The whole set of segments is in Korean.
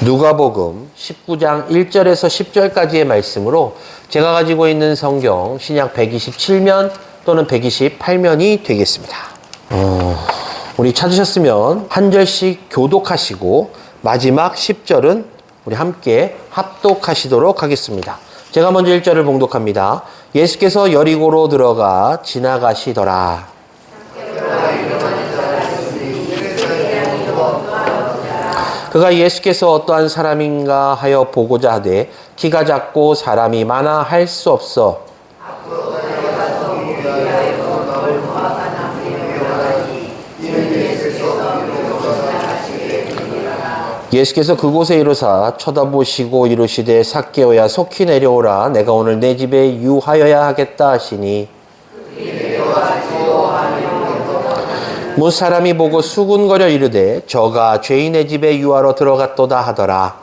누가복음 19장 1절에서 10절까지의 말씀으로 제가 가지고 있는 성경 신약 127면 또는 128면이 되겠습니다. 우리 찾으셨으면 한 절씩 교독하시고 마지막 10절은 우리 함께 합독하시도록 하겠습니다. 제가 먼저 1절을 봉독합니다. 예수께서 여리고로 들어가 지나가시더라. 그가 예수께서 어떠한 사람인가 하여 보고자 하되 키가 작고 사람이 많아 할 수 없어 예수께서 그곳에 이르사 쳐다보시고 이르시되 삭개오야 속히 내려오라 내가 오늘 내 집에 유하여야 하겠다 하시니 무 사람이 보고 수군거려 이르되 저가 죄인의 집에 유하러 들어갔도다 하더라.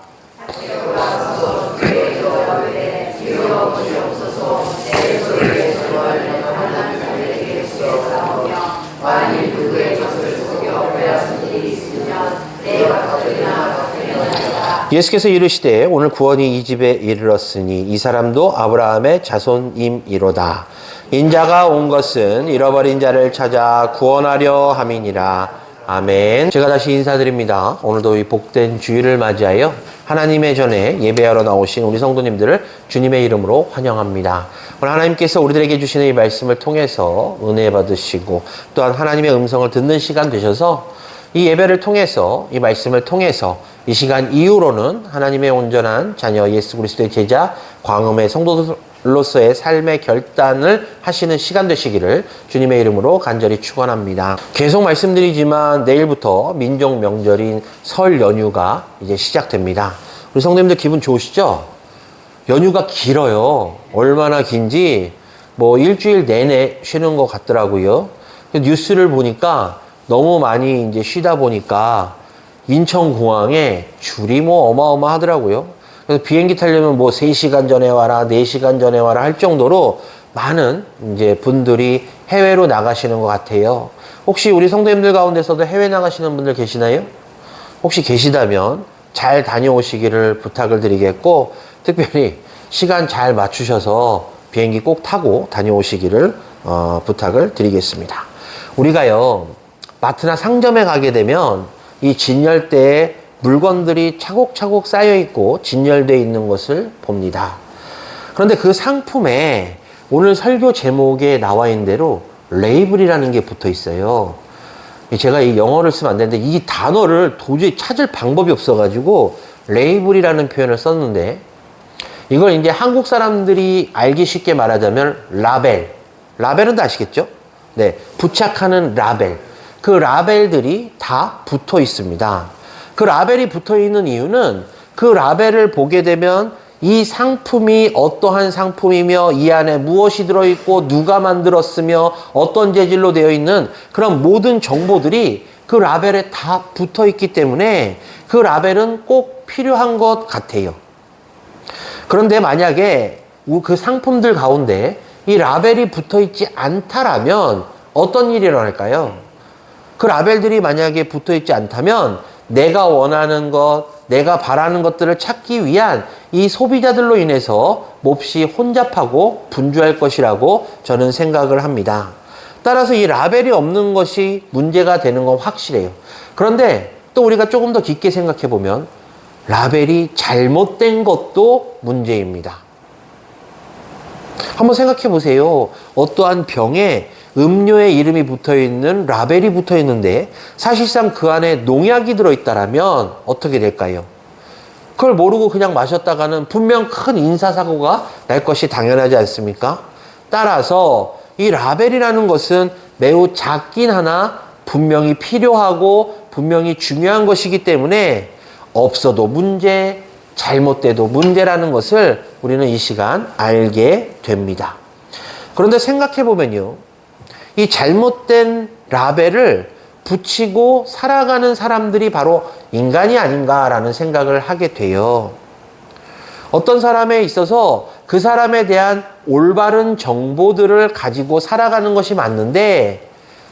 예수께서 이르시되 오늘 구원이 이 집에 이르렀으니 이 사람도 아브라함의 자손임이로다. 인자가 온 것은 잃어버린 자를 찾아 구원하려 함이니라. 아멘. 제가 다시 인사드립니다. 오늘도 이 복된 주일을 맞이하여 하나님의 전에 예배하러 나오신 우리 성도님들을 주님의 이름으로 환영합니다. 오늘 하나님께서 우리들에게 주시는 이 말씀을 통해서 은혜 받으시고 또한 하나님의 음성을 듣는 시간 되셔서 이 예배를 통해서 이 말씀을 통해서 이 시간 이후로는 하나님의 온전한 자녀 예수 그리스도의 제자 광음의 성도들로서의 삶의 결단을 하시는 시간 되시기를 주님의 이름으로 간절히 축원합니다. 계속 말씀드리지만 내일부터 민족 명절인 설 연휴가 이제 시작됩니다. 우리 성도님들 기분 좋으시죠? 연휴가 길어요. 얼마나 긴지 뭐 일주일 내내 쉬는 것 같더라고요. 뉴스를 보니까 너무 많이 이제 쉬다 보니까 인천공항에 줄이 뭐 어마어마하더라고요. 그래서 비행기 타려면 뭐 3시간 전에 와라, 4시간 전에 와라 할 정도로 많은 이제 분들이 해외로 나가시는 것 같아요. 혹시 우리 성도님들 가운데서도 해외 나가시는 분들 계시나요? 혹시 계시다면 잘 다녀오시기를 부탁을 드리겠고, 특별히 시간 잘 맞추셔서 비행기 꼭 타고 다녀오시기를 부탁을 드리겠습니다. 우리가요, 마트나 상점에 가게 되면 이 진열대에 물건들이 차곡차곡 쌓여있고 진열되어 있는 것을 봅니다. 그런데 그 상품에 오늘 설교 제목에 나와 있는 대로 레이블이라는 게 붙어 있어요. 제가 이 영어를 쓰면 안 되는데 이 단어를 도저히 찾을 방법이 없어가지고 레이블이라는 표현을 썼는데, 이걸 이제 한국 사람들이 알기 쉽게 말하자면 라벨. 라벨은 다 아시겠죠? 네. 부착하는 라벨. 그 라벨들이 다 붙어 있습니다. 그 라벨이 붙어 있는 이유는 그 라벨을 보게 되면 이 상품이 어떠한 상품이며 이 안에 무엇이 들어있고 누가 만들었으며 어떤 재질로 되어 있는 그런 모든 정보들이 그 라벨에 다 붙어 있기 때문에 그 라벨은 꼭 필요한 것 같아요. 그런데 만약에 그 상품들 가운데 이 라벨이 붙어 있지 않다라면 어떤 일이 일어날까요? 그 라벨들이 만약에 붙어 있지 않다면 내가 원하는 것, 내가 바라는 것들을 찾기 위한 이 소비자들로 인해서 몹시 혼잡하고 분주할 것이라고 저는 생각을 합니다. 따라서 이 라벨이 없는 것이 문제가 되는 건 확실해요. 그런데 또 우리가 조금 더 깊게 생각해 보면 라벨이 잘못된 것도 문제입니다. 한번 생각해 보세요. 어떠한 병에 음료의 이름이 붙어있는 라벨이 붙어있는데 사실상 그 안에 농약이 들어있다면 어떻게 될까요? 그걸 모르고 그냥 마셨다가는 분명 큰 인사사고가 날 것이 당연하지 않습니까? 따라서 이 라벨이라는 것은 매우 작긴 하나 분명히 필요하고 분명히 중요한 것이기 때문에 없어도 문제, 잘못돼도 문제라는 것을 우리는 이 시간 알게 됩니다. 그런데 생각해 보면요, 이 잘못된 라벨을 붙이고 살아가는 사람들이 바로 인간이 아닌가라는 생각을 하게 돼요. 어떤 사람에 있어서 그 사람에 대한 올바른 정보들을 가지고 살아가는 것이 맞는데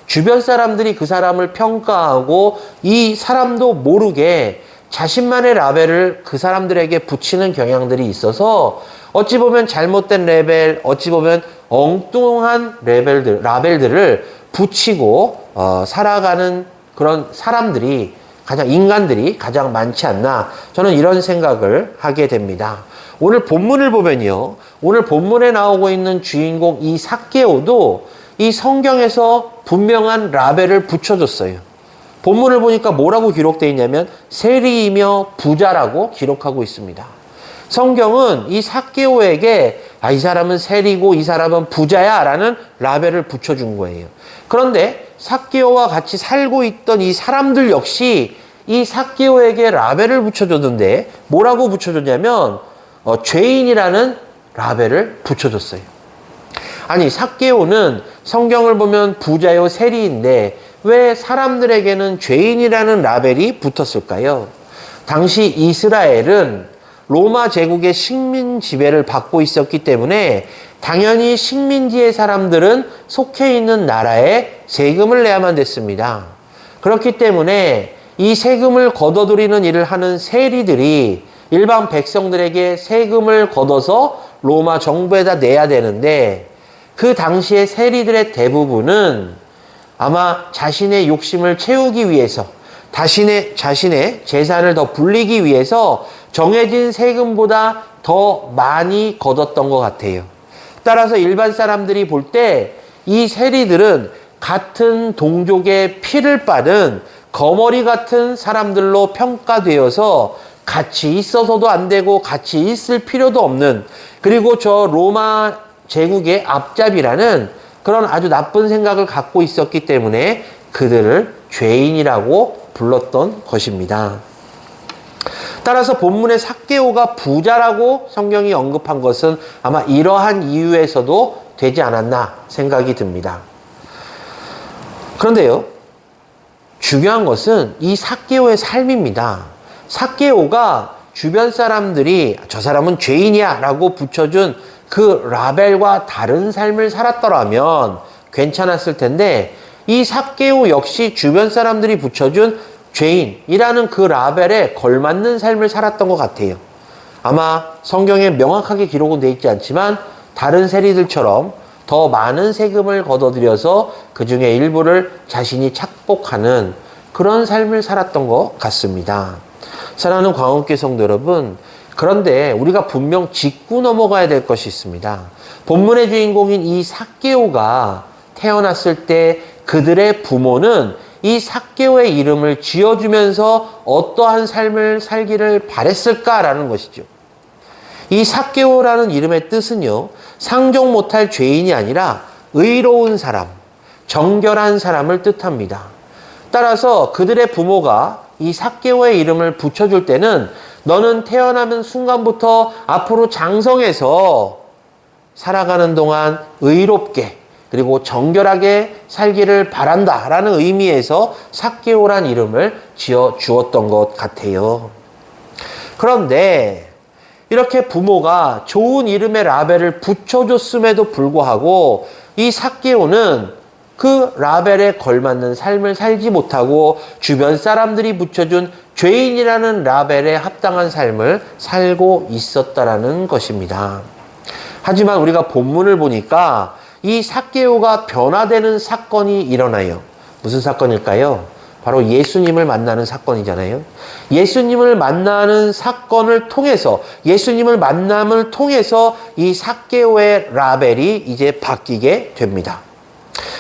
주변 사람들이 그 사람을 평가하고 이 사람도 모르게 자신만의 라벨을 그 사람들에게 붙이는 경향들이 있어서 어찌 보면 잘못된 레벨, 어찌 보면 엉뚱한 라벨들을 붙이고 살아가는 그런 사람들이 인간들이 가장 많지 않나, 저는 이런 생각을 하게 됩니다. 오늘 본문을 보면요, 오늘 본문에 나오고 있는 주인공 이 삭개오도 이 성경에서 분명한 라벨을 붙여줬어요. 본문을 보니까 뭐라고 기록되어 있냐면 세리이며 부자라고 기록하고 있습니다. 성경은 이 삭개오에게 이 사람은 세리고 이 사람은 부자야 라는 라벨을 붙여준 거예요. 그런데 삭개오와 같이 살고 있던 이 사람들 역시 이 삭개오에게 라벨을 붙여줬는데 뭐라고 붙여줬냐면 죄인이라는 라벨을 붙여줬어요. 아니, 삭개오는 성경을 보면 부자요 세리인데 왜 사람들에게는 죄인이라는 라벨이 붙었을까요? 당시 이스라엘은 로마 제국의 식민 지배를 받고 있었기 때문에 당연히 식민지의 사람들은 속해 있는 나라에 세금을 내야만 됐습니다. 그렇기 때문에 이 세금을 걷어들이는 일을 하는 세리들이 일반 백성들에게 세금을 걷어서 로마 정부에다 내야 되는데 그 당시의 세리들의 대부분은 아마 자신의 욕심을 채우기 위해서 자신의 재산을 더 불리기 위해서 정해진 세금보다 더 많이 걷었던 것 같아요. 따라서 일반 사람들이 볼 때 이 세리들은 같은 동족의 피를 빠른 거머리 같은 사람들로 평가되어서 같이 있어서도 안 되고 같이 있을 필요도 없는, 그리고 저 로마 제국의 앞잡이라는 그런 아주 나쁜 생각을 갖고 있었기 때문에 그들을 죄인이라고 불렀던 것입니다. 따라서 본문의 삭개오가 부자라고 성경이 언급한 것은 아마 이러한 이유에서도 되지 않았나 생각이 듭니다. 그런데요, 중요한 것은 이 삭개오의 삶입니다. 삭개오가 주변 사람들이 저 사람은 죄인이야 라고 붙여준 그 라벨과 다른 삶을 살았더라면 괜찮았을 텐데 이 삭개오 역시 주변 사람들이 붙여준 죄인이라는 그 라벨에 걸맞는 삶을 살았던 것 같아요. 아마 성경에 명확하게 기록은 되어 있지 않지만 다른 세리들처럼 더 많은 세금을 걷어들여서 그 중에 일부를 자신이 착복하는 그런 삶을 살았던 것 같습니다. 사랑하는 광원교회 성도 여러분, 그런데 우리가 분명 짚고 넘어가야 될 것이 있습니다. 본문의 주인공인 이 삭개오가 태어났을 때 그들의 부모는 이 삭개오의 이름을 지어주면서 어떠한 삶을 살기를 바랬을까라는 것이죠. 이 삭개오라는 이름의 뜻은요, 상종 못할 죄인이 아니라 의로운 사람, 정결한 사람을 뜻합니다. 따라서 그들의 부모가 이 삭개오의 이름을 붙여줄 때는 너는 태어나는 순간부터 앞으로 장성해서 살아가는 동안 의롭게 그리고 정결하게 살기를 바란다 라는 의미에서 삭개오란 이름을 지어 주었던 것 같아요. 그런데 이렇게 부모가 좋은 이름의 라벨을 붙여줬음에도 불구하고 이 삭개오는 그 라벨에 걸맞는 삶을 살지 못하고 주변 사람들이 붙여준 죄인이라는 라벨에 합당한 삶을 살고 있었다라는 것입니다. 하지만 우리가 본문을 보니까 이 삭개오가 변화되는 사건이 일어나요. 무슨 사건일까요? 바로 예수님을 만나는 사건이잖아요. 예수님을 만나는 사건을 통해서, 예수님을 만남을 통해서 이 삭개오의 라벨이 이제 바뀌게 됩니다.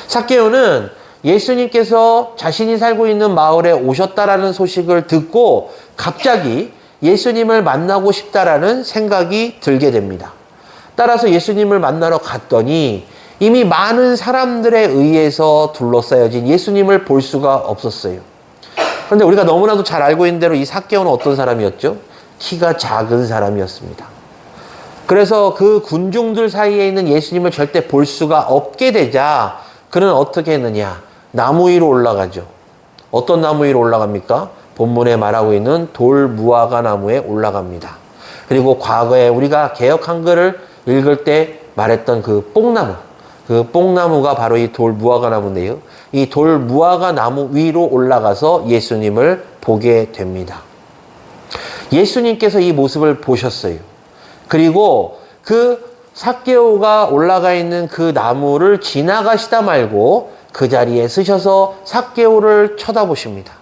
삭개오는 예수님께서 자신이 살고 있는 마을에 오셨다라는 소식을 듣고 갑자기 예수님을 만나고 싶다라는 생각이 들게 됩니다. 따라서 예수님을 만나러 갔더니 이미 많은 사람들에 의해서 둘러싸여진 예수님을 볼 수가 없었어요. 그런데 우리가 너무나도 잘 알고 있는 대로 이 삭개오는 어떤 사람이었죠? 키가 작은 사람이었습니다. 그래서 그 군중들 사이에 있는 예수님을 절대 볼 수가 없게 되자 그는 어떻게 했느냐? 나무 위로 올라가죠. 어떤 나무 위로 올라갑니까? 본문에 말하고 있는 돌 무화과 나무에 올라갑니다. 그리고 과거에 우리가 개역 한글을 읽을 때 말했던 그 뽕나무. 그 뽕나무가 바로 이 돌 무화과 나무인데요. 이 돌 무화과 나무 위로 올라가서 예수님을 보게 됩니다. 예수님께서 이 모습을 보셨어요. 그리고 그 삭개오가 올라가 있는 그 나무를 지나가시다 말고 그 자리에 서셔서 삭개오를 쳐다보십니다.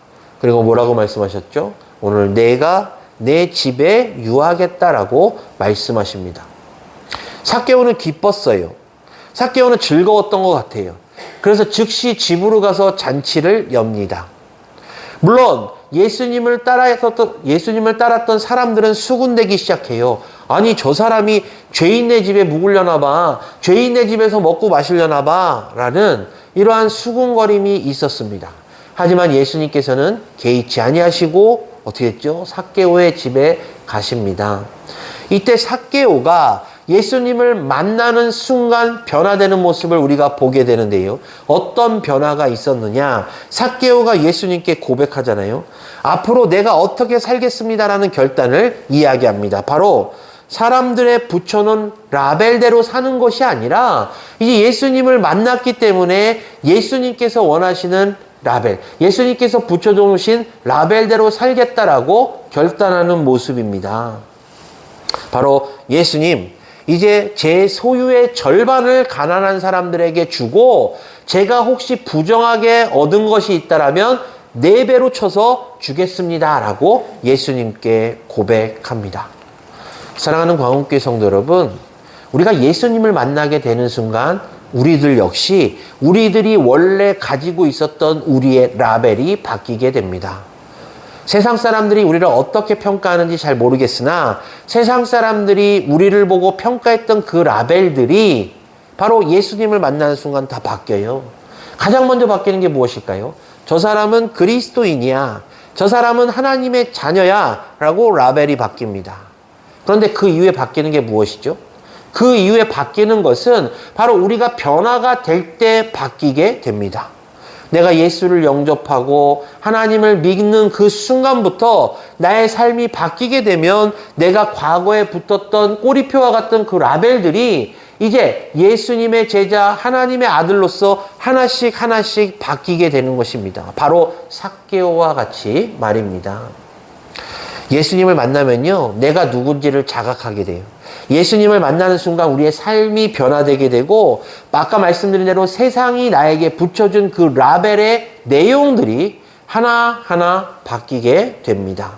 그리고 뭐라고 말씀하셨죠? 오늘 내가 내 집에 유하겠다라고 말씀하십니다. 삭개오는 기뻤어요. 삭개오는 즐거웠던 것 같아요. 그래서 즉시 집으로 가서 잔치를 엽니다. 물론 예수님을 따랐던 사람들은 수군대기 시작해요. 아니 저 사람이 죄인네 집에 묵으려나 봐. 죄인네 집에서 먹고 마시려나 봐. 라는 이러한 수군거림이 있었습니다. 하지만 예수님께서는 개의치 아니하시고 어떻게 했죠? 삭개오의 집에 가십니다. 이때 삭개오가 예수님을 만나는 순간 변화되는 모습을 우리가 보게 되는데요. 어떤 변화가 있었느냐? 삭개오가 예수님께 고백하잖아요. 앞으로 내가 어떻게 살겠습니다라는 결단을 이야기합니다. 바로 사람들의 붙여놓은 라벨대로 사는 것이 아니라 이제 예수님을 만났기 때문에 예수님께서 원하시는 라벨, 예수님께서 붙여놓으신 라벨대로 살겠다라고 결단하는 모습입니다. 바로 예수님, 이제 제 소유의 절반을 가난한 사람들에게 주고 제가 혹시 부정하게 얻은 것이 있다라면 4배로 쳐서 주겠습니다 라고 예수님께 고백합니다. 사랑하는 광운교회 성도 여러분, 우리가 예수님을 만나게 되는 순간 우리들 역시 우리들이 원래 가지고 있었던 우리의 라벨이 바뀌게 됩니다. 세상 사람들이 우리를 어떻게 평가하는지 잘 모르겠으나 세상 사람들이 우리를 보고 평가했던 그 라벨들이 바로 예수님을 만나는 순간 다 바뀌어요. 가장 먼저 바뀌는 게 무엇일까요? 저 사람은 그리스도인이야. 저 사람은 하나님의 자녀야. 라고 라벨이 바뀝니다. 그런데 그 이후에 바뀌는 게 무엇이죠? 그 이후에 바뀌는 것은 바로 우리가 변화가 될 때 바뀌게 됩니다. 내가 예수를 영접하고 하나님을 믿는 그 순간부터 나의 삶이 바뀌게 되면 내가 과거에 붙었던 꼬리표와 같은 그 라벨들이 이제 예수님의 제자, 하나님의 아들로서 하나씩 하나씩 바뀌게 되는 것입니다. 바로 삭개오와 같이 말입니다. 예수님을 만나면요, 내가 누군지를 자각하게 돼요. 예수님을 만나는 순간 우리의 삶이 변화되게 되고 아까 말씀드린 대로 세상이 나에게 붙여준 그 라벨의 내용들이 하나하나 바뀌게 됩니다.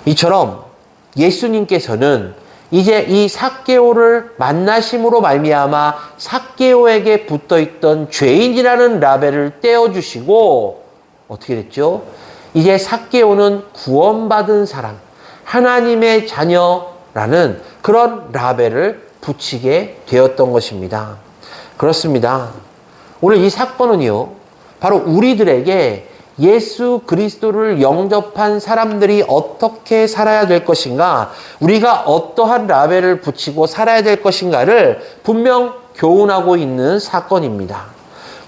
이처럼 예수님께서는 이제 이 삭개오를 만나심으로 말미암아 삭개오에게 붙어있던 죄인이라는 라벨을 떼어주시고 어떻게 됐죠? 이제 삭개오는 구원받은 사람, 하나님의 자녀라는 그런 라벨을 붙이게 되었던 것입니다. 그렇습니다. 오늘 이 사건은요, 바로 우리들에게 예수 그리스도를 영접한 사람들이 어떻게 살아야 될 것인가, 우리가 어떠한 라벨을 붙이고 살아야 될 것인가를 분명 교훈하고 있는 사건입니다.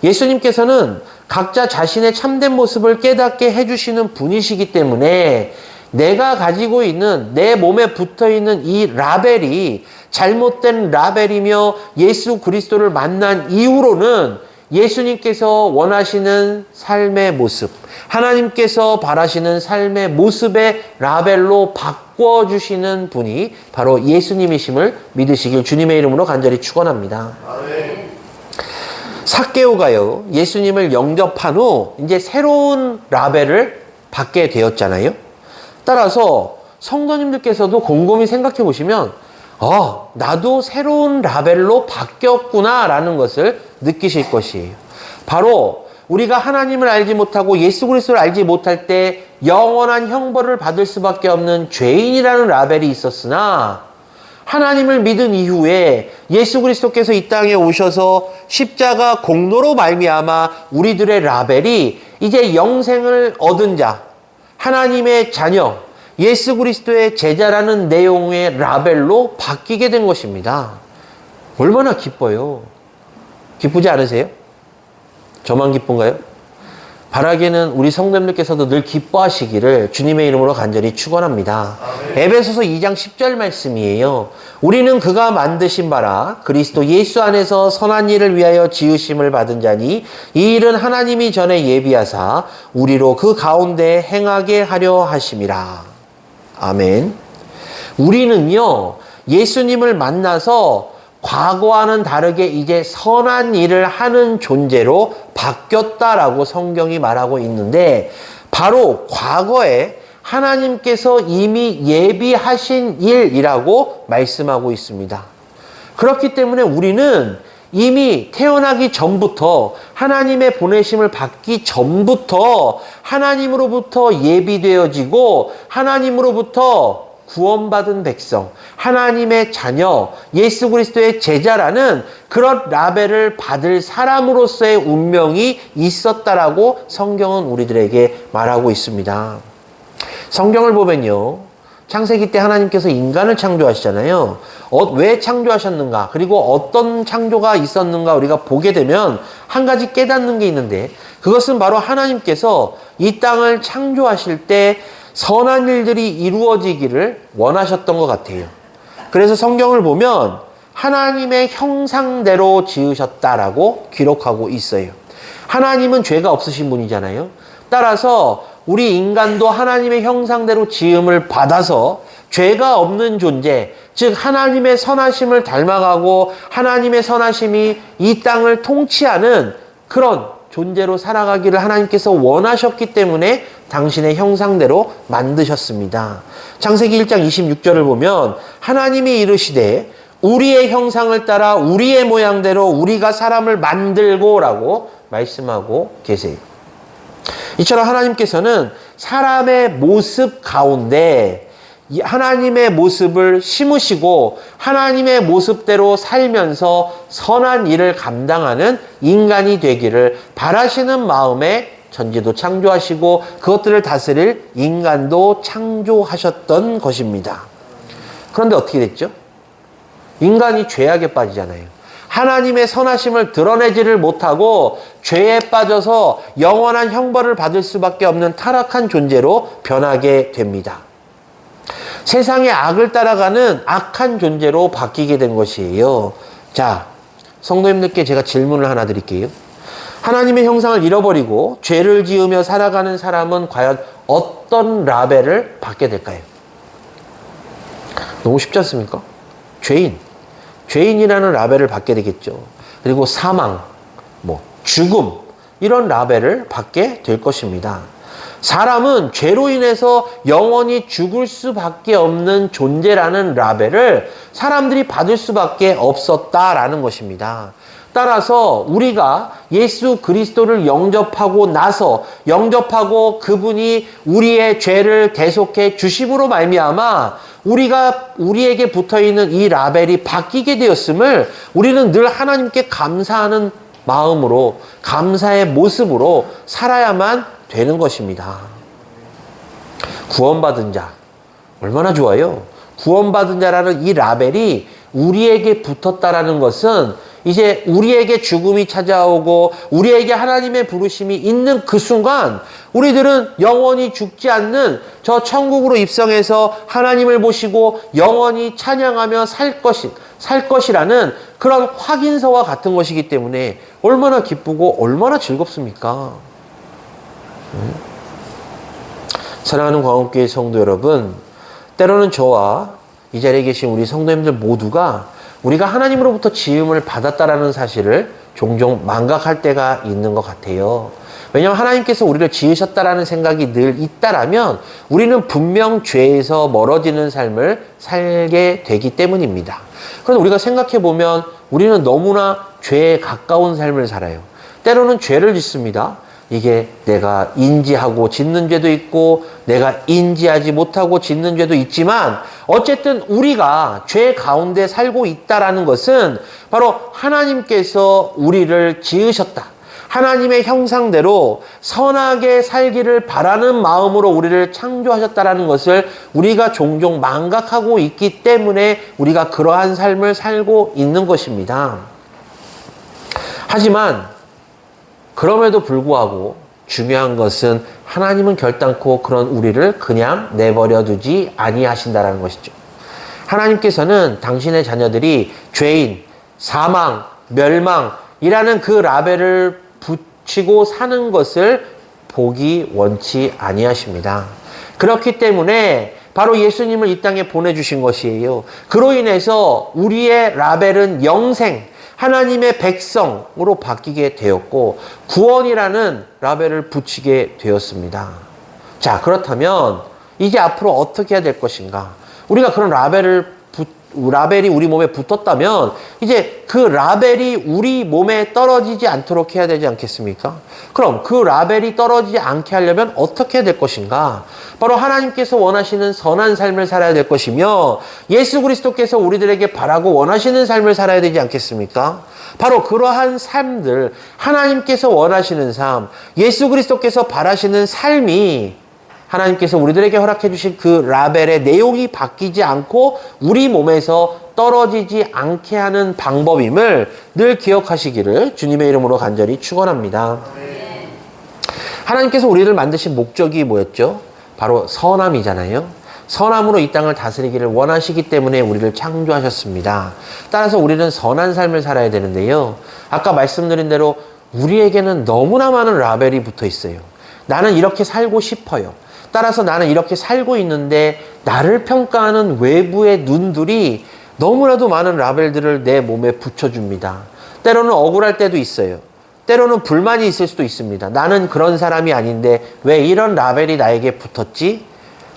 예수님께서는 각자 자신의 참된 모습을 깨닫게 해주시는 분이시기 때문에 내가 가지고 있는 내 몸에 붙어있는 이 라벨이 잘못된 라벨이며 예수 그리스도를 만난 이후로는 예수님께서 원하시는 삶의 모습, 하나님께서 바라시는 삶의 모습의 라벨로 바꿔주시는 분이 바로 예수님이심을 믿으시길 주님의 이름으로 간절히 축원합니다. 삭개오가요, 예수님을 영접한 후 이제 새로운 라벨을 받게 되었잖아요. 따라서 성도님들께서도 곰곰이 생각해 보시면 나도 새로운 라벨로 바뀌었구나 라는 것을 느끼실 것이에요. 바로 우리가 하나님을 알지 못하고 예수 그리스도를 알지 못할 때 영원한 형벌을 받을 수밖에 없는 죄인이라는 라벨이 있었으나 하나님을 믿은 이후에 예수 그리스도께서 이 땅에 오셔서 십자가 공로로 말미암아 우리들의 라벨이 이제 영생을 얻은 자, 하나님의 자녀, 예수 그리스도의 제자라는 내용의 라벨로 바뀌게 된 것입니다. 얼마나 기뻐요. 기쁘지 않으세요? 저만 기쁜가요? 바라기는 우리 성도님들께서도 늘 기뻐하시기를 주님의 이름으로 간절히 축원합니다. 에베소서 2장 10절 말씀이에요. 우리는 그가 만드신 바라 그리스도 예수 안에서 선한 일을 위하여 지으심을 받은 자니 이 일은 하나님이 전에 예비하사 우리로 그 가운데 행하게 하려 하심이라. 아멘. 우리는요, 예수님을 만나서 과거와는 다르게 이제 선한 일을 하는 존재로 바뀌었다라고 성경이 말하고 있는데, 바로 과거에 하나님께서 이미 예비하신 일이라고 말씀하고 있습니다. 그렇기 때문에 우리는 이미 태어나기 전부터, 하나님의 보내심을 받기 전부터 하나님으로부터 예비되어지고 하나님으로부터 구원받은 백성, 하나님의 자녀, 예수 그리스도의 제자라는 그런 라벨을 받을 사람으로서의 운명이 있었다라고 성경은 우리들에게 말하고 있습니다. 성경을 보면요, 창세기 때 하나님께서 인간을 창조하시잖아요. 왜 창조하셨는가, 그리고 어떤 창조가 있었는가 우리가 보게 되면 한 가지 깨닫는 게 있는데, 그것은 바로 하나님께서 이 땅을 창조하실 때 선한 일들이 이루어지기를 원하셨던 것 같아요. 그래서 성경을 보면 하나님의 형상대로 지으셨다라고 기록하고 있어요. 하나님은 죄가 없으신 분이잖아요. 따라서 우리 인간도 하나님의 형상대로 지음을 받아서 죄가 없는 존재, 즉 하나님의 선하심을 닮아가고 하나님의 선하심이 이 땅을 통치하는 그런 존재로 살아가기를 하나님께서 원하셨기 때문에 당신의 형상대로 만드셨습니다. 창세기 1장 26절을 보면 하나님이 이르시되 우리의 형상을 따라 우리의 모양대로 우리가 사람을 만들고 라고 말씀하고 계세요. 이처럼 하나님께서는 사람의 모습 가운데 하나님의 모습을 심으시고 하나님의 모습대로 살면서 선한 일을 감당하는 인간이 되기를 바라시는 마음에 천지도 창조하시고 그것들을 다스릴 인간도 창조하셨던 것입니다. 그런데 어떻게 됐죠? 인간이 죄악에 빠지잖아요. 하나님의 선하심을 드러내지를 못하고 죄에 빠져서 영원한 형벌을 받을 수밖에 없는 타락한 존재로 변하게 됩니다. 세상의 악을 따라가는 악한 존재로 바뀌게 된 것이에요. 자, 성도님들께 제가 질문을 하나 드릴게요. 하나님의 형상을 잃어버리고 죄를 지으며 살아가는 사람은 과연 어떤 라벨을 받게 될까요? 너무 쉽지 않습니까? 죄인이라는 라벨을 받게 되겠죠. 그리고 사망, 죽음, 이런 라벨을 받게 될 것입니다. 사람은 죄로 인해서 영원히 죽을 수밖에 없는 존재라는 라벨을 사람들이 받을 수밖에 없었다라는 것입니다. 따라서 우리가 예수 그리스도를 영접하고 나서 영접하고 그분이 우리의 죄를 대속해 주심으로 말미암아 우리에게 붙어있는 이 라벨이 바뀌게 되었음을 우리는 늘 하나님께 감사하는 마음으로, 감사의 모습으로 살아야만 되는 것입니다. 구원받은 자, 얼마나 좋아요. 구원받은 자라는 이 라벨이 우리에게 붙었다라는 것은 이제 우리에게 죽음이 찾아오고 우리에게 하나님의 부르심이 있는 그 순간 우리들은 영원히 죽지 않는 저 천국으로 입성해서 하나님을 보시고 영원히 찬양하며 살 것이라는 그런 확인서와 같은 것이기 때문에 얼마나 기쁘고 얼마나 즐겁습니까? 사랑하는 광업교회 성도 여러분, 때로는 저와 이 자리에 계신 우리 성도님들 모두가 우리가 하나님으로부터 지음을 받았다라는 사실을 종종 망각할 때가 있는 것 같아요. 왜냐하면 하나님께서 우리를 지으셨다라는 생각이 늘 있다라면 우리는 분명 죄에서 멀어지는 삶을 살게 되기 때문입니다. 그런데 우리가 생각해보면 우리는 너무나 죄에 가까운 삶을 살아요. 때로는 죄를 짓습니다. 이게 내가 인지하고 짓는 죄도 있고 내가 인지하지 못하고 짓는 죄도 있지만 어쨌든 우리가 죄 가운데 살고 있다라는 것은 바로 하나님께서 우리를 지으셨다. 하나님의 형상대로 선하게 살기를 바라는 마음으로 우리를 창조하셨다라는 것을 우리가 종종 망각하고 있기 때문에 우리가 그러한 삶을 살고 있는 것입니다. 하지만 그럼에도 불구하고 중요한 것은 하나님은 결단코 그런 우리를 그냥 내버려 두지 아니하신다라는 것이죠. 하나님께서는 당신의 자녀들이 죄인, 사망, 멸망이라는 그 라벨을 붙이고 사는 것을 보기 원치 아니하십니다. 그렇기 때문에 바로 예수님을 이 땅에 보내주신 것이에요. 그로 인해서 우리의 라벨은 영생, 하나님의 백성으로 바뀌게 되었고 구원이라는 라벨을 붙이게 되었습니다. 자, 그렇다면 이제 앞으로 어떻게 해야 될 것인가? 우리가 그런 라벨이 우리 몸에 붙었다면 이제 그 라벨이 우리 몸에 떨어지지 않도록 해야 되지 않겠습니까? 그럼 그 라벨이 떨어지지 않게 하려면 어떻게 해야 될 것인가? 바로 하나님께서 원하시는 선한 삶을 살아야 될 것이며 예수 그리스도께서 우리들에게 바라고 원하시는 삶을 살아야 되지 않겠습니까? 바로 그러한 삶들, 하나님께서 원하시는 삶, 예수 그리스도께서 바라시는 삶이 하나님께서 우리들에게 허락해 주신 그 라벨의 내용이 바뀌지 않고 우리 몸에서 떨어지지 않게 하는 방법임을 늘 기억하시기를 주님의 이름으로 간절히 축원합니다. 하나님께서 우리를 만드신 목적이 뭐였죠? 바로 선함이잖아요. 선함으로 이 땅을 다스리기를 원하시기 때문에 우리를 창조하셨습니다. 따라서 우리는 선한 삶을 살아야 되는데요. 아까 말씀드린 대로 우리에게는 너무나 많은 라벨이 붙어 있어요. 나는 이렇게 살고 싶어요. 따라서 나는 이렇게 살고 있는데 나를 평가하는 외부의 눈들이 너무나도 많은 라벨들을 내 몸에 붙여줍니다. 때로는 억울할 때도 있어요. 때로는 불만이 있을 수도 있습니다. 나는 그런 사람이 아닌데 왜 이런 라벨이 나에게 붙었지?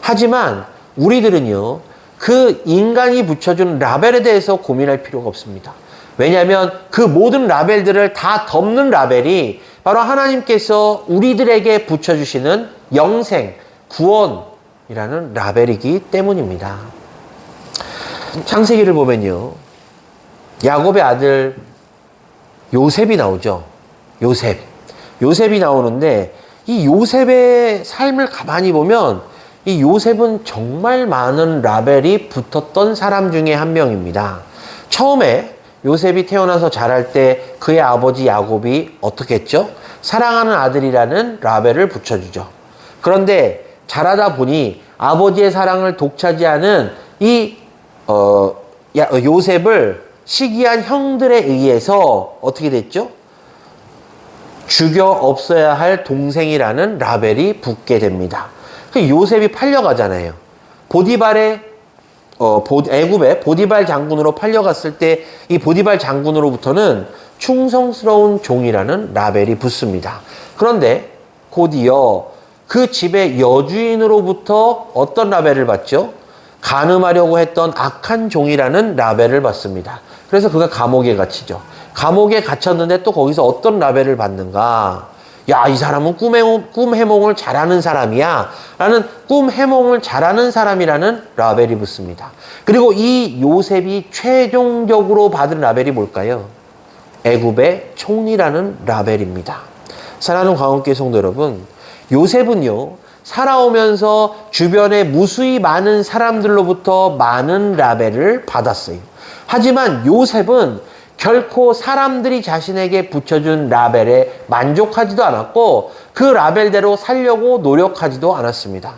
하지만 우리들은요, 그 인간이 붙여준 라벨에 대해서 고민할 필요가 없습니다. 왜냐하면 그 모든 라벨들을 다 덮는 라벨이 바로 하나님께서 우리들에게 붙여주시는 영생, 구원이라는 라벨이기 때문입니다. 창세기를 보면요, 야곱의 아들 요셉이 나오죠. 요셉이 나오는데 이 요셉의 삶을 가만히 보면 이 요셉은 정말 많은 라벨이 붙었던 사람 중에 한 명입니다. 처음에 요셉이 태어나서 자랄 때 그의 아버지 야곱이 어떻게 했죠? 사랑하는 아들이라는 라벨을 붙여주죠. 그런데 자라다 보니 아버지의 사랑을 독차지하는 이 요셉을 시기한 형들에 의해서 어떻게 됐죠? 죽여 없어야 할 동생이라는 라벨이 붙게 됩니다. 요셉이 팔려가잖아요. 애굽의 보디발 장군으로 팔려갔을 때 이 보디발 장군으로부터는 충성스러운 종이라는 라벨이 붙습니다. 그런데 곧이어 그 집의 여주인으로부터 어떤 라벨을 받죠? 간음하려고 했던 악한 종이라는 라벨을 받습니다. 그래서 그가 감옥에 갇히죠. 감옥에 갇혔는데 또 거기서 어떤 라벨을 받는가? 야, 이 사람은 꿈 해몽을 잘하는 사람이야 라는 꿈 해몽을 잘하는 사람이라는 라벨이 붙습니다. 그리고 이 요셉이 최종적으로 받은 라벨이 뭘까요? 애굽의 총리라는 라벨입니다. 사랑하는 광원교회 성도 여러분, 요셉은요, 살아오면서 주변에 무수히 많은 사람들로부터 많은 라벨을 받았어요. 하지만 요셉은 결코 사람들이 자신에게 붙여준 라벨에 만족하지도 않았고 그 라벨대로 살려고 노력하지도 않았습니다.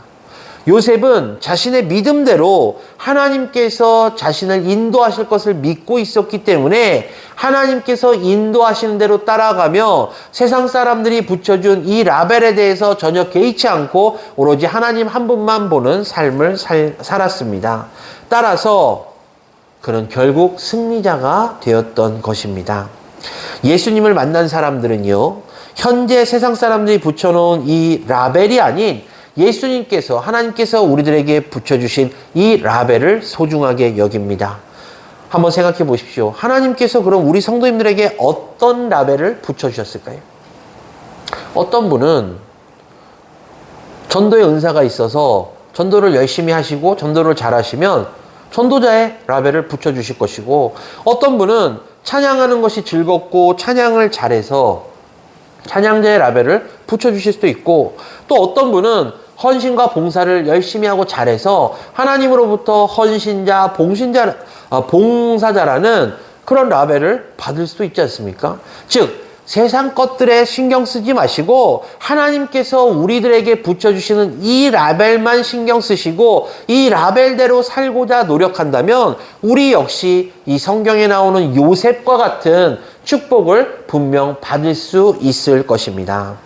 요셉은 자신의 믿음대로 하나님께서 자신을 인도하실 것을 믿고 있었기 때문에 하나님께서 인도하시는 대로 따라가며 세상 사람들이 붙여준 이 라벨에 대해서 전혀 개의치 않고 오로지 하나님 한 분만 보는 삶을 살았습니다. 따라서 그는 결국 승리자가 되었던 것입니다. 예수님을 만난 사람들은요, 현재 세상 사람들이 붙여놓은 이 라벨이 아닌 예수님께서, 하나님께서 우리들에게 붙여주신 이 라벨을 소중하게 여깁니다. 한번 생각해 보십시오. 하나님께서 그럼 우리 성도님들에게 어떤 라벨을 붙여주셨을까요? 어떤 분은 전도의 은사가 있어서 전도를 열심히 하시고 전도를 잘하시면 전도자의 라벨을 붙여주실 것이고, 어떤 분은 찬양하는 것이 즐겁고 찬양을 잘해서 찬양자의 라벨을 붙여주실 수도 있고, 또 어떤 분은 헌신과 봉사를 열심히 하고 잘해서 하나님으로부터 헌신자, 봉사자라는 그런 라벨을 받을 수도 있지 않습니까? 즉, 세상 것들에 신경 쓰지 마시고 하나님께서 우리들에게 붙여주시는 이 라벨만 신경 쓰시고 이 라벨대로 살고자 노력한다면 우리 역시 이 성경에 나오는 요셉과 같은 축복을 분명 받을 수 있을 것입니다.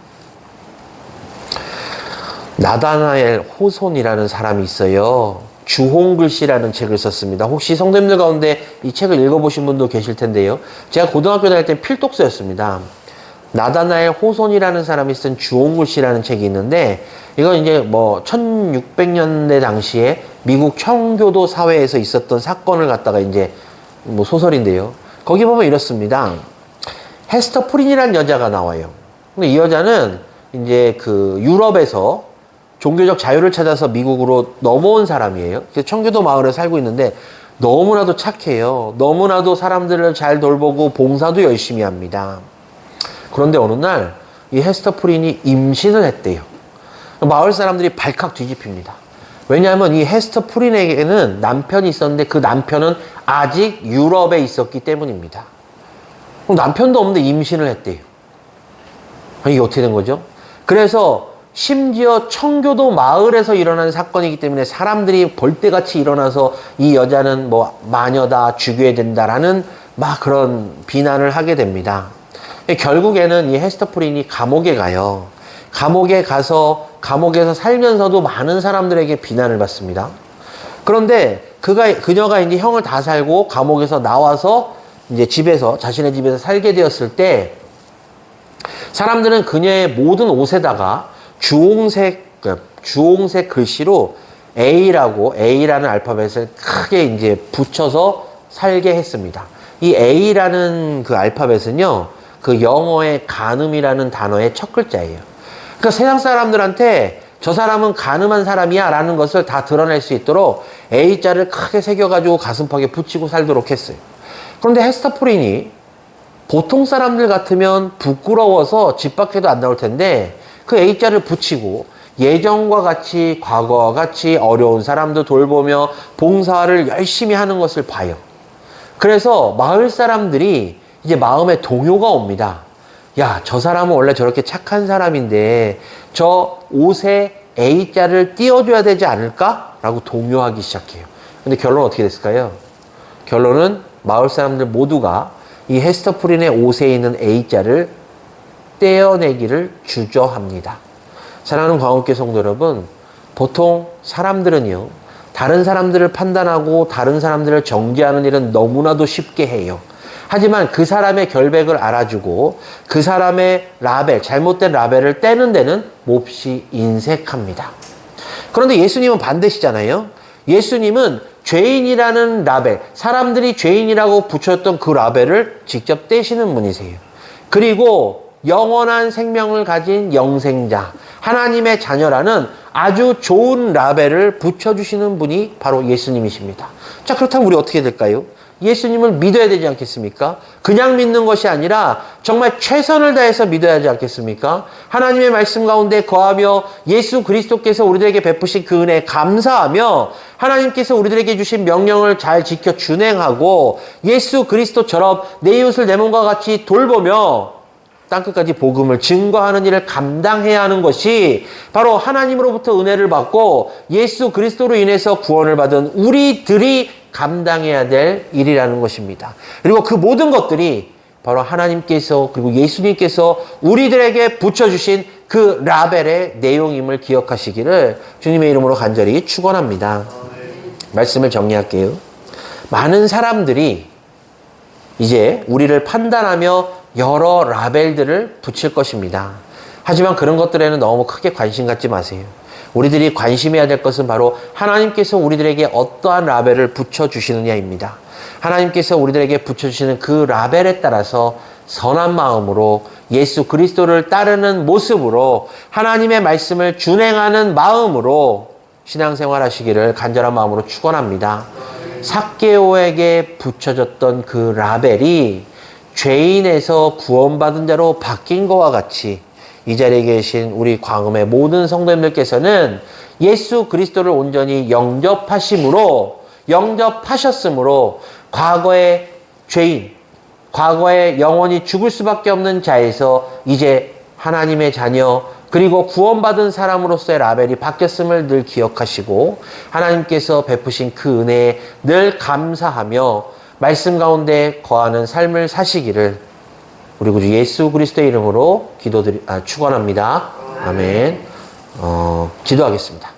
나다나엘 호손이라는 사람이 있어요. 주홍글씨라는 책을 썼습니다. 혹시 성도님들 가운데 이 책을 읽어보신 분도 계실 텐데요. 제가 고등학교 다닐 때 필독서였습니다. 나다나엘 호손이라는 사람이 쓴 주홍글씨라는 책이 있는데 이건 이제 뭐 1600년대 당시에 미국 청교도 사회에서 있었던 사건을 갖다가 이제 뭐 소설인데요. 거기 보면 이렇습니다. 헤스터 프린이라는 여자가 나와요. 근데 이 여자는 이제 그 유럽에서 종교적 자유를 찾아서 미국으로 넘어온 사람이에요. 그래서 청교도 마을에 살고 있는데 너무나도 착해요. 너무나도 사람들을 잘 돌보고 봉사도 열심히 합니다. 그런데 어느 날 이 헤스터 프린이 임신을 했대요. 마을 사람들이 발칵 뒤집힙니다. 왜냐하면 이 헤스터 프린에게는 남편이 있었는데 그 남편은 아직 유럽에 있었기 때문입니다. 남편도 없는데 임신을 했대요. 이게 어떻게 된 거죠? 그래서 심지어 청교도 마을에서 일어난 사건이기 때문에 사람들이 벌떼같이 일어나서 이 여자는 뭐 마녀다, 죽여야 된다라는 막 그런 비난을 하게 됩니다. 결국에는 이 헤스터 프린이 감옥에 가요. 감옥에 가서 감옥에서 살면서도 많은 사람들에게 비난을 받습니다. 그런데 그녀가 이제 형을 다 살고 감옥에서 나와서 이제 자신의 집에서 살게 되었을 때 사람들은 그녀의 모든 옷에다가 주홍색 글씨로 A라는 알파벳을 크게 이제 붙여서 살게 했습니다. 이 A라는 그 알파벳은요, 그 영어의 간음이라는 단어의 첫 글자예요. 그러니까 세상 사람들한테 저 사람은 간음한 사람이야 라는 것을 다 드러낼 수 있도록 A자를 크게 새겨가지고 가슴팍에 붙이고 살도록 했어요. 그런데 헤스터 프린이 보통 사람들 같으면 부끄러워서 집 밖에도 안 나올 텐데 그 A자를 붙이고 예전과 같이 과거와 같이 어려운 사람도 돌보며 봉사를 열심히 하는 것을 봐요. 그래서 마을 사람들이 이제 마음에 동요가 옵니다. 야, 저 사람은 원래 저렇게 착한 사람인데 저 옷에 A자를 띄워줘야 되지 않을까? 라고 동요하기 시작해요. 근데 결론은 어떻게 됐을까요? 결론은 마을 사람들 모두가 이 헤스터 프린의 옷에 있는 A자를 떼어내기를 주저합니다. 사랑하는 광업교회 성도 여러분, 보통 사람들은요, 다른 사람들을 판단하고 다른 사람들을 정죄하는 일은 너무나도 쉽게 해요. 하지만 그 사람의 결백을 알아주고 그 사람의 잘못된 라벨을 떼는 데는 몹시 인색합니다. 그런데 예수님은 반대시잖아요. 예수님은 죄인이라는 라벨, 사람들이 죄인이라고 붙였던 그 라벨을 직접 떼시는 분이세요. 그리고 영원한 생명을 가진 영생자, 하나님의 자녀라는 아주 좋은 라벨을 붙여주시는 분이 바로 예수님이십니다. 자, 그렇다면 우리 어떻게 될까요? 예수님을 믿어야 되지 않겠습니까? 그냥 믿는 것이 아니라 정말 최선을 다해서 믿어야 하지 않겠습니까? 하나님의 말씀 가운데 거하며 예수 그리스도께서 우리들에게 베푸신 그 은혜에 감사하며 하나님께서 우리들에게 주신 명령을 잘 지켜 준행하고 예수 그리스도처럼 내 이웃을 내 몸과 같이 돌보며 땅끝까지 복음을 증거하는 일을 감당해야 하는 것이 바로 하나님으로부터 은혜를 받고 예수 그리스도로 인해서 구원을 받은 우리들이 감당해야 될 일이라는 것입니다. 그리고 그 모든 것들이 바로 하나님께서 그리고 예수님께서 우리들에게 붙여주신 그 라벨의 내용임을 기억하시기를 주님의 이름으로 간절히 축원합니다. 말씀을 정리할게요. 많은 사람들이 이제 우리를 판단하며 여러 라벨들을 붙일 것입니다. 하지만 그런 것들에는 너무 크게 관심 갖지 마세요. 우리들이 관심해야 될 것은 바로 하나님께서 우리들에게 어떠한 라벨을 붙여주시느냐입니다. 하나님께서 우리들에게 붙여주시는 그 라벨에 따라서 선한 마음으로 예수 그리스도를 따르는 모습으로 하나님의 말씀을 준행하는 마음으로 신앙생활 하시기를 간절한 마음으로 축원합니다. 삭개오에게 붙여졌던 그 라벨이 죄인에서 구원받은 자로 바뀐 것과 같이 이 자리에 계신 우리 광음의 모든 성도님들께서는 예수 그리스도를 온전히 영접하셨으므로 과거의 죄인, 과거에 영원히 죽을 수밖에 없는 자에서 이제 하나님의 자녀, 그리고 구원받은 사람으로서의 라벨이 바뀌었음을 늘 기억하시고 하나님께서 베푸신 그 은혜에 늘 감사하며 말씀 가운데 거하는 삶을 사시기를 우리 구주 예수 그리스도의 이름으로 축원합니다. 아멘. 기도하겠습니다.